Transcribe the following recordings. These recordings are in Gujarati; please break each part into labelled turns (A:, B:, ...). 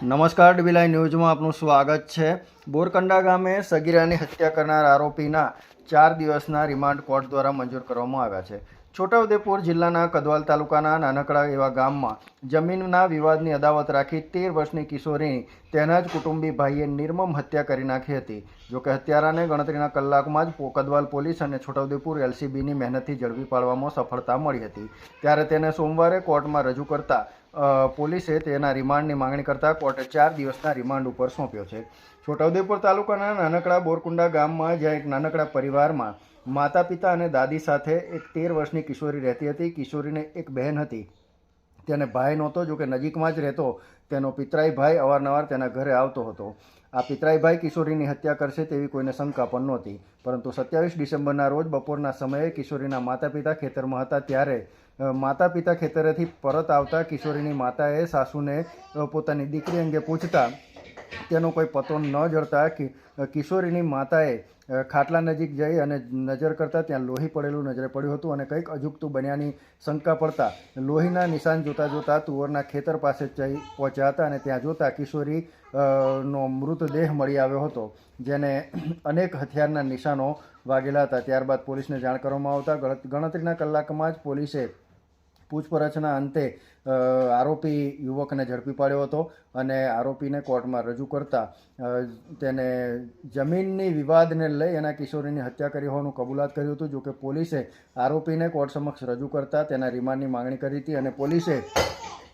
A: નમસ્કાર, ડીબી ન્યૂઝમાં આપનું સ્વાગત છે। બોરકંડા ગામે સગીરાની હત્યા કરનાર આરોપીના 4 દિવસના રિમાન્ડ કોર્ટ દ્વારા મંજૂર કરવામાં આવ્યા છે। છોટાઉદેપુર જિલ્લાના કદવાલ તાલુકાના નાનકડા એવા ગામમાં જમીનના વિવાદની અદાવત રાખી 13 વર્ષની કિશોરીની તેના જ કુટુંબી ભાઈએ નિર્મમ હત્યા કરી નાખી હતી। જોકે હત્યારાને ગણતરીના કલાકમાં જ કદવાલ પોલીસ અને છોટાઉદેપુર એલસીબીની મહેનતથી ઝડપી પાડવામાં સફળતા મળી હતી। ત્યારે તેને સોમવારે કોર્ટમાં રજૂ કરતા પોલીસે તેના રિમાન્ડની માંગણી કરતા કોર્ટે 4 દિવસના રિમાન્ડ ઉપર સોંપ્યો છે। છોટાઉદેપુર તાલુકાના નાનકડા બોરકુંડા ગામમાં જ્યાં એક નાનકડા પરિવારમાં માતા પિતા અને દાદી સાથે એક 13 વર્ષની કિશોરી રહેતી હતી। કિશોરીને એક બહેન હતી, તેને ભાઈ નહોતો, જો કે નજીકમાં જ રહેતો તેનો પિતરાઈ ભાઈ અવારનવાર તેના ઘરે આવતો હતો। આ પિતરાઈ ભાઈ કિશોરીની હત્યા કરશે તેવી કોઈને શંકા પણ નહોતી, પરંતુ 27 ડિસેમ્બરના રોજ બપોરના સમયે કિશોરીના માતા પિતા ખેતરમાં હતા ત્યારે માતા પિતા ખેતરેથી પરત આવતા કિશોરીની માતાએ સાસુને પોતાની દીકરી અંગે પૂછતા તેનો કોઈ પતો ન જડતા કિશોરીની માતાએ ખાટલા નજીક જઈ અને નજર કરતાં ત્યાં લોહી પડેલું નજરે પડ્યું હતું અને કંઈક અજુગતું બન્યાની શંકા પડતા લોહીના નિશાન જોતા તુવરના ખેતર પાસે જઈ પહોંચ્યા હતા અને ત્યાં જોતાં કિશોરી નો મૃતદેહ મળી આવ્યો હતો, જેને અનેક હથિયારના નિશાનો વાગેલા હતા। ત્યારબાદ પોલીસને જાણ કરવામાં આવતા ગણતરીના કલાકમાં જ પોલીસે પૂછપરછના અંતે આરોપી યુવકને ઝડપી પાડ્યો હતો અને આરોપીને કોર્ટમાં રજૂ કરતા તેને જમીનની વિવાદને લઈ એના કિશોરીની હત્યા કરી હોવાનું કબૂલાત કર્યું હતું। જોકે પોલીસે આરોપીને કોર્ટ સમક્ષ રજૂ કરતા તેના રિમાન્ડની માંગણી કરી હતી અને પોલીસે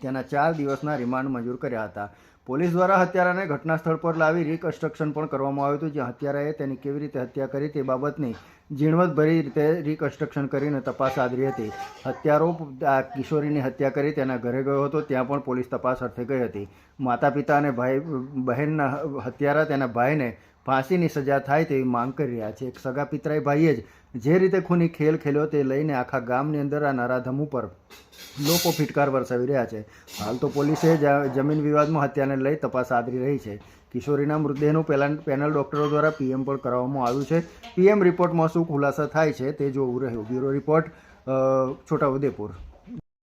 A: તેના 4 દિવસના રિમાન્ડ મંજૂર કર્યા હતા। પોલીસ દ્વારા હત્યારાને ઘટના સ્થળ પર લાવી રિકન્સ્ટ્રક્શન પણ કરવામાં આવ્યું હતું, જ્યાં હત્યારાએ તેની કેવી રીતે હત્યા કરી તે બાબતની ઝીણવટભરી રીતે રિકન્સ્ટ્રક્શન કરીને તપાસ આદરી હતી। હત્યારો આ કિશોરીની હત્યા કરી તેના ઘરે ગયો હતો, ત્યાં પણ પોલીસ તપાસ અર્થે ગઈ હતી। માતા પિતા અને બહેનના હત્યારા તેના ભાઈને ફાંસીની સજા થાય તેવી માંગ કરી રહ્યા છે। એક સગા પિતરાઈ ભાઈએ જ જે રીતે ખૂની ખેલ ખેલ્યો તે લઈને આખા ગામની અંદર આ નરાધમ ઉપર લોકો ફિટકાર વરસાવી રહ્યા છે। હાલ તો પોલીસે જમીન વિવાદમાં હત્યાને લઈ તપાસ આદરી રહી છે। કિશોરીના મૃતદેહનું પેનલ ડોક્ટરો દ્વારા પીએમ પણ કરવામાં આવ્યું છે। પીએમ રિપોર્ટમાં શું ખુલાસા થાય છે તે જોવું રહ્યું। Bureau report, Chhota Udepur.